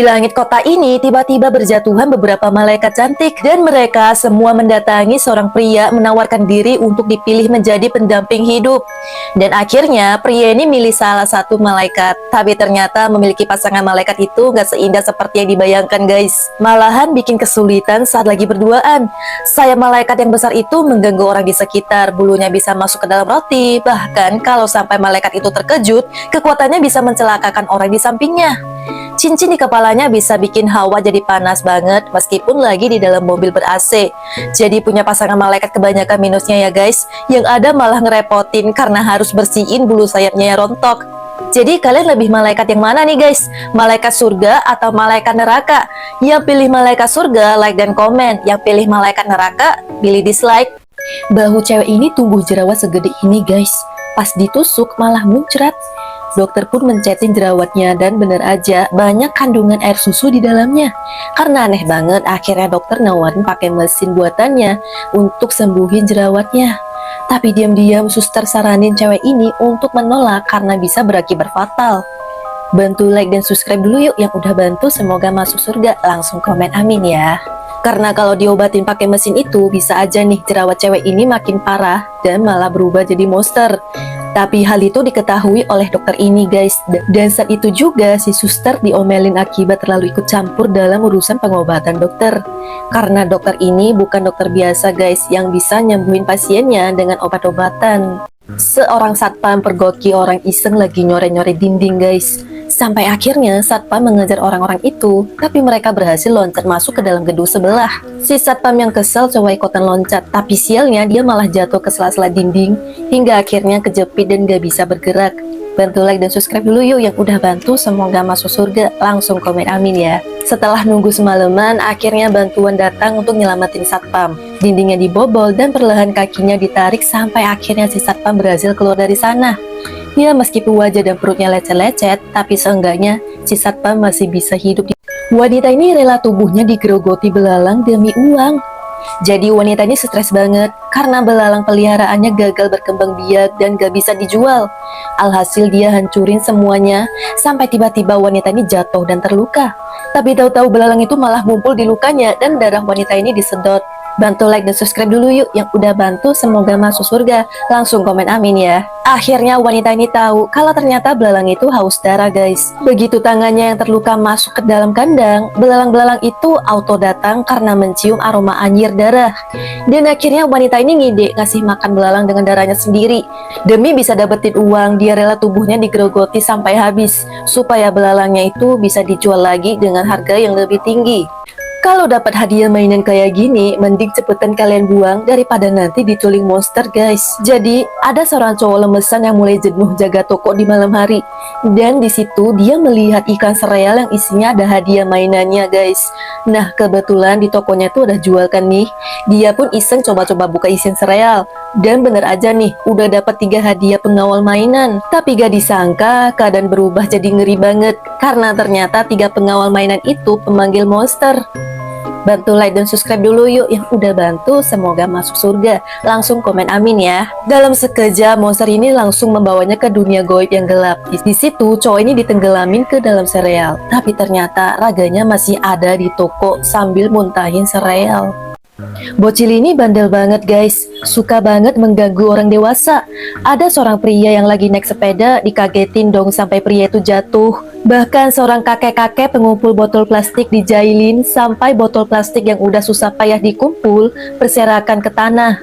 Di langit kota ini tiba-tiba berjatuhan beberapa malaikat cantik dan mereka semua mendatangi seorang pria menawarkan diri untuk dipilih menjadi pendamping hidup. Dan akhirnya pria ini milih salah satu malaikat, tapi ternyata memiliki pasangan malaikat itu gak seindah seperti yang dibayangkan guys. Malahan bikin kesulitan saat lagi berduaan. Sayap malaikat yang besar itu mengganggu orang di sekitar, bulunya bisa masuk ke dalam roti, bahkan kalau sampai malaikat itu terkejut, kekuatannya bisa mencelakakan orang di sampingnya. Cincin di kepalanya bisa bikin hawa jadi panas banget meskipun lagi di dalam mobil ber-AC. Jadi punya pasangan malaikat kebanyakan minusnya ya guys. Yang ada malah ngerepotin karena harus bersihin bulu sayapnya yang rontok. Jadi kalian lebih malaikat yang mana nih guys? Malaikat surga atau malaikat neraka? Yang pilih malaikat surga like dan komen. Yang pilih malaikat neraka pilih dislike. Bahu cewek ini tumbuh jerawat segede ini guys. Pas ditusuk malah muncrat. Dokter pun mencetin jerawatnya dan bener aja banyak kandungan air susu di dalamnya. Karena aneh banget akhirnya dokter nawarin pakai mesin buatannya untuk sembuhin jerawatnya. Tapi diam-diam suster saranin cewek ini untuk menolak karena bisa berakibat fatal. Bantu like dan subscribe dulu yuk yang udah bantu, semoga masuk surga. Langsung komen amin ya. Karena kalau diobatin pakai mesin itu bisa aja nih jerawat cewek ini makin parah dan malah berubah jadi monster. Tapi hal itu diketahui oleh dokter ini guys. Dan saat itu juga si suster diomelin akibat terlalu ikut campur dalam urusan pengobatan dokter. Karena dokter ini bukan dokter biasa guys yang bisa nyembuhin pasiennya dengan obat-obatan. Seorang satpam pergoki orang iseng lagi nyore-nyore dinding guys. Sampai akhirnya satpam mengejar orang-orang itu, tapi mereka berhasil loncat masuk ke dalam gedung sebelah. Si satpam yang kesel coba ikutan loncat, tapi sialnya dia malah jatuh ke sela-sela dinding, hingga akhirnya kejepit dan gak bisa bergerak. Bantu like dan subscribe dulu yuk yang udah bantu, semoga masuk surga. Langsung komen amin ya. Setelah nunggu semalaman, akhirnya bantuan datang untuk nyelamatin satpam. Dindingnya dibobol dan perlahan kakinya ditarik sampai akhirnya si satpam berhasil keluar dari sana. Ya meskipun wajah dan perutnya lecet-lecet, tapi seenggaknya si satpam masih bisa hidup. Wanita ini rela tubuhnya digerogoti belalang demi uang. Jadi wanita ini stres banget karena belalang peliharaannya gagal berkembang biak dan gak bisa dijual. Alhasil dia hancurin semuanya sampai tiba-tiba wanita ini jatuh dan terluka. Tapi tahu-tahu belalang itu malah ngumpul di lukanya dan darah wanita ini disedot. Bantu like dan subscribe dulu yuk yang udah bantu, semoga masuk surga. Langsung komen amin ya. Akhirnya wanita ini tahu kalau ternyata belalang itu haus darah guys. Begitu tangannya yang terluka masuk ke dalam kandang, belalang-belalang itu auto datang karena mencium aroma anjir darah. Dan akhirnya wanita ini ngide ngasih makan belalang dengan darahnya sendiri. Demi bisa dapetin uang, dia rela tubuhnya digerogoti sampai habis supaya belalangnya itu bisa dijual lagi dengan harga yang lebih tinggi. Kalau dapat hadiah mainan kayak gini, mending cepetan kalian buang daripada nanti diculik monster guys. Jadi ada seorang cowok lemesan yang mulai jenuh jaga toko di malam hari. Dan di situ dia melihat ikan sereal yang isinya ada hadiah mainannya guys. Nah kebetulan di tokonya tuh udah jual kan nih. Dia pun iseng coba-coba buka isian sereal. Dan bener aja nih, udah dapat 3 hadiah pengawal mainan. Tapi gak disangka keadaan berubah jadi ngeri banget. Karena ternyata 3 pengawal mainan itu pemanggil monster. Bantu like dan subscribe dulu yuk yang udah bantu, semoga masuk surga. Langsung komen amin ya. Dalam sekejap monster ini langsung membawanya ke dunia goib yang gelap. Di situ cowok ini ditenggelamin ke dalam sereal. Tapi ternyata raganya masih ada di toko sambil muntahin sereal. Bocil ini bandel banget guys, suka banget mengganggu orang dewasa. Ada seorang pria yang lagi naik sepeda, dikagetin dong sampai pria itu jatuh. Bahkan seorang kakek-kakek pengumpul botol plastik dijailin sampai botol plastik yang udah susah payah dikumpul berserakan ke tanah.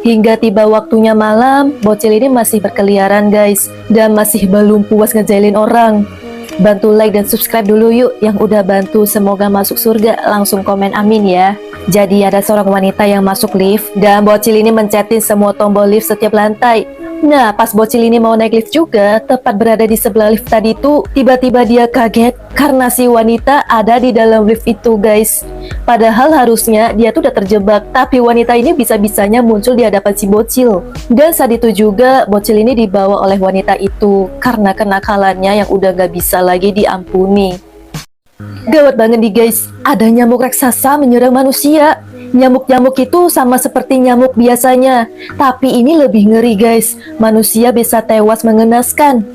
Hingga tiba waktunya malam, bocil ini masih berkeliaran guys, dan masih belum puas ngejailin orang. Bantu like dan subscribe dulu yuk yang udah bantu, semoga masuk surga. Langsung komen amin ya. Jadi ada seorang wanita yang masuk lift dan bocil ini mencetin semua tombol lift setiap lantai. Nah pas bocil ini mau naik lift juga, tepat berada di sebelah lift tadi tuh, tiba-tiba dia kaget karena si wanita ada di dalam lift itu guys. Padahal harusnya dia tuh udah terjebak, tapi wanita ini bisa-bisanya muncul di hadapan si bocil. Dan saat itu juga bocil ini dibawa oleh wanita itu karena kenakalannya yang udah gak bisa lagi diampuni. Gawat banget nih guys, ada nyamuk raksasa menyerang manusia. Nyamuk-nyamuk itu sama seperti nyamuk biasanya, tapi ini lebih ngeri guys. Manusia bisa tewas mengenaskan.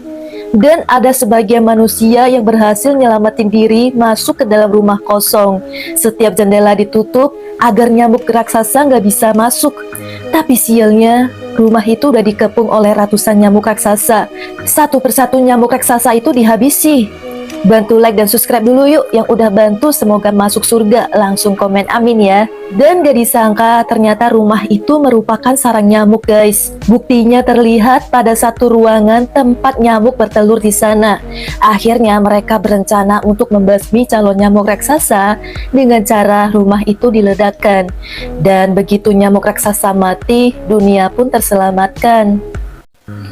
Dan ada sebagian manusia yang berhasil nyelamatin diri masuk ke dalam rumah kosong. Setiap jendela ditutup agar nyamuk raksasa nggak bisa masuk. Tapi sialnya, rumah itu udah dikepung oleh ratusan nyamuk raksasa. Satu persatu nyamuk raksasa itu dihabisi. Bantu like dan subscribe dulu yuk yang udah bantu, semoga masuk surga. Langsung komen amin ya. Dan gak disangka ternyata rumah itu merupakan sarang nyamuk guys. Buktinya terlihat pada satu ruangan tempat nyamuk bertelur di sana. Akhirnya mereka berencana untuk membasmi calon nyamuk raksasa dengan cara rumah itu diledakkan. Dan begitu nyamuk raksasa mati, dunia pun terselamatkan.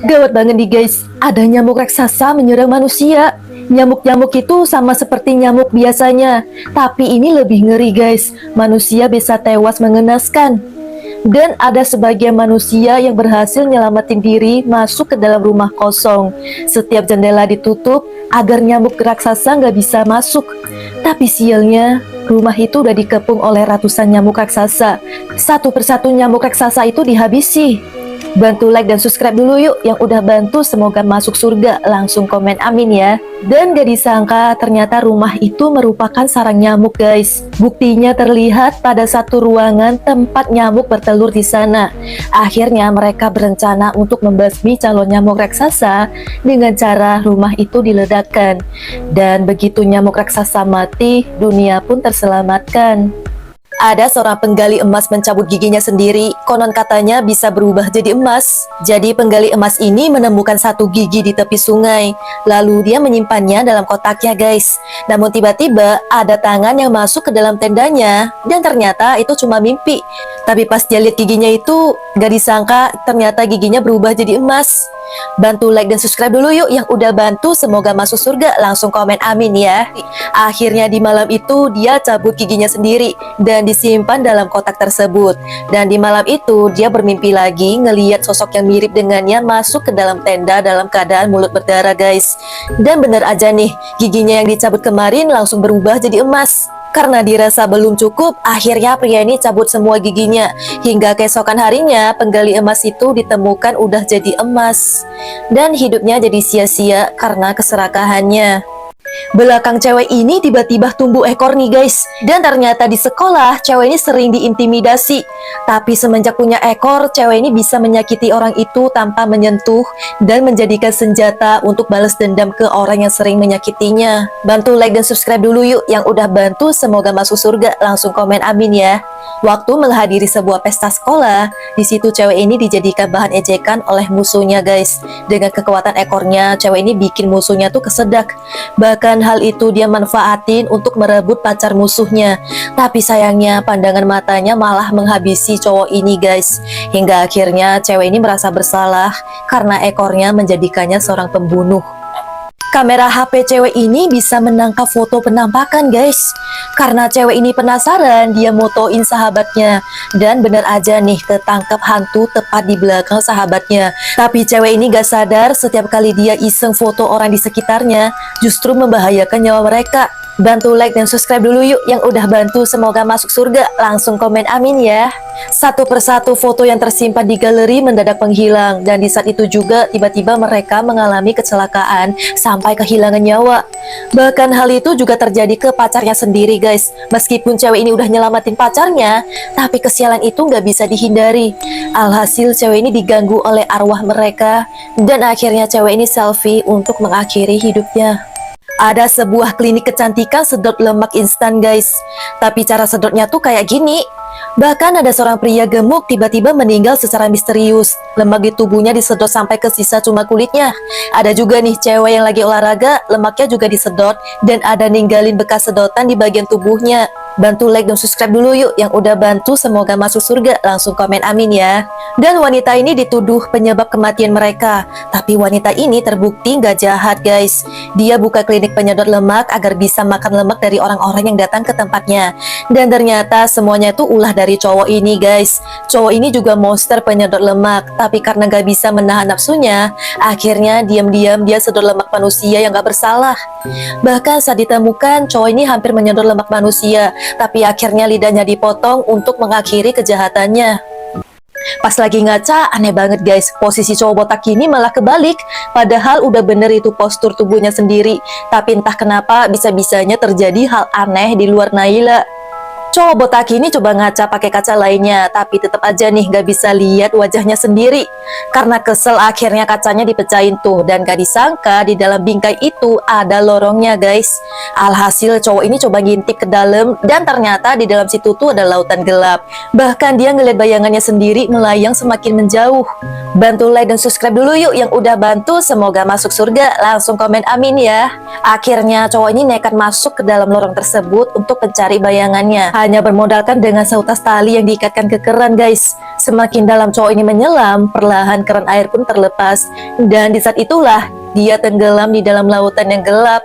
Gawat banget nih guys, ada nyamuk raksasa menyerang manusia. Nyamuk-nyamuk itu sama seperti nyamuk biasanya, tapi ini lebih ngeri guys. Manusia bisa tewas mengenaskan. Dan ada sebagian manusia yang berhasil nyelamatin diri masuk ke dalam rumah kosong. Setiap jendela ditutup agar nyamuk raksasa nggak bisa masuk. Tapi sialnya, rumah itu udah dikepung oleh ratusan nyamuk raksasa. Satu persatu nyamuk raksasa itu dihabisi. Bantu like dan subscribe dulu yuk yang udah bantu, semoga masuk surga. Langsung komen amin ya. Dan gak disangka ternyata rumah itu merupakan sarang nyamuk guys. Buktinya terlihat pada satu ruangan tempat nyamuk bertelur di sana. Akhirnya mereka berencana untuk membasmi calon nyamuk raksasa dengan cara rumah itu diledakkan. Dan begitu nyamuk raksasa mati, dunia pun terselamatkan. Ada seorang penggali emas mencabut giginya sendiri, konon katanya bisa berubah jadi emas. Jadi penggali emas ini menemukan satu gigi di tepi sungai, lalu dia menyimpannya dalam kotaknya guys. Namun tiba-tiba ada tangan yang masuk ke dalam tendanya, dan ternyata itu cuma mimpi. Tapi pas dia lihat giginya itu, gak disangka ternyata giginya berubah jadi emas. Bantu like dan subscribe dulu yuk yang udah bantu, semoga masuk surga. Langsung komen amin ya. Akhirnya di malam itu dia cabut giginya sendiri dan disimpan dalam kotak tersebut. Dan di malam itu dia bermimpi lagi ngeliat sosok yang mirip dengannya masuk ke dalam tenda dalam keadaan mulut berdarah guys. Dan bener aja nih, giginya yang dicabut kemarin langsung berubah jadi emas. Karena dirasa belum cukup, akhirnya pria ini cabut semua giginya. Hingga keesokan harinya, penggali emas itu ditemukan udah jadi emas. Dan hidupnya jadi sia-sia karena keserakahannya. Belakang cewek ini tiba-tiba tumbuh ekor nih guys. Dan ternyata di sekolah cewek ini sering diintimidasi. Tapi semenjak punya ekor, cewek ini bisa menyakiti orang itu tanpa menyentuh dan menjadikan senjata untuk balas dendam ke orang yang sering menyakitinya. Bantu like dan subscribe dulu yuk yang udah bantu, semoga masuk surga. Langsung komen amin ya. Waktu menghadiri sebuah pesta sekolah, di situ cewek ini dijadikan bahan ejekan oleh musuhnya guys. Dengan kekuatan ekornya, cewek ini bikin musuhnya tuh kesedak. Bahkan hal itu dia manfaatin untuk merebut pacar musuhnya. Tapi sayangnya pandangan matanya malah menghabisi cowok ini guys. Hingga akhirnya cewek ini merasa bersalah karena ekornya menjadikannya seorang pembunuh. Kamera HP cewek ini bisa menangkap foto penampakan guys. Karena cewek ini penasaran, dia motoin sahabatnya. Dan bener aja nih, ketangkap hantu tepat di belakang sahabatnya. Tapi cewek ini gak sadar setiap kali dia iseng foto orang di sekitarnya, justru membahayakan nyawa mereka. Bantu like dan subscribe dulu yuk yang udah bantu, semoga masuk surga. Langsung komen amin ya. Satu persatu foto yang tersimpan di galeri mendadak menghilang. Dan di saat itu juga tiba-tiba mereka mengalami kecelakaan sampai kehilangan nyawa. Bahkan hal itu juga terjadi ke pacarnya sendiri guys. Meskipun cewek ini udah nyelamatin pacarnya, tapi kesialan itu nggak bisa dihindari. Alhasil cewek ini diganggu oleh arwah mereka. Dan akhirnya cewek ini selfie untuk mengakhiri hidupnya. Ada sebuah klinik kecantikan sedot lemak instan guys. Tapi cara sedotnya tuh kayak gini. Bahkan ada seorang pria gemuk tiba-tiba meninggal secara misterius. Lemak di tubuhnya disedot sampai ke sisa cuma kulitnya. Ada juga nih cewek yang lagi olahraga, lemaknya juga disedot. Dan ada ninggalin bekas sedotan di bagian tubuhnya. Bantu like dan subscribe dulu yuk yang udah bantu, semoga masuk surga. Langsung komen amin ya. Dan wanita ini dituduh penyebab kematian mereka. Tapi wanita ini terbukti nggak jahat guys. Dia buka klinik penyedot lemak agar bisa makan lemak dari orang-orang yang datang ke tempatnya. Dan ternyata semuanya itu ulah dari cowok ini guys. Cowok ini juga monster penyedot lemak. Tapi karena nggak bisa menahan nafsunya, akhirnya diam-diam dia sedot lemak manusia yang nggak bersalah. Bahkan saat ditemukan, cowok ini hampir menyedot lemak manusia. Tapi akhirnya lidahnya dipotong untuk mengakhiri kejahatannya. Pas lagi ngaca, aneh banget guys, posisi cowok botak ini malah kebalik. Padahal udah bener itu postur tubuhnya sendiri. Tapi entah kenapa bisa-bisanya terjadi hal aneh di luar Naila. Cowok botak ini coba ngaca pakai kaca lainnya, tapi tetap aja nih gak bisa lihat wajahnya sendiri. Karena kesel akhirnya kacanya dipecahin tuh, dan gak disangka di dalam bingkai itu ada lorongnya guys. Alhasil cowok ini coba ngintip ke dalam, dan ternyata di dalam situ tuh ada lautan gelap. Bahkan dia ngeliat bayangannya sendiri melayang semakin menjauh. Bantu like dan subscribe dulu yuk yang udah bantu, semoga masuk surga. Langsung komen amin ya. Akhirnya cowok ini nekat masuk ke dalam lorong tersebut untuk mencari bayangannya. Hanya bermodalkan dengan sautas tali yang diikatkan ke keran guys. Semakin dalam cowok ini menyelam, perlahan keran air pun terlepas. Dan di saat itulah dia tenggelam di dalam lautan yang gelap.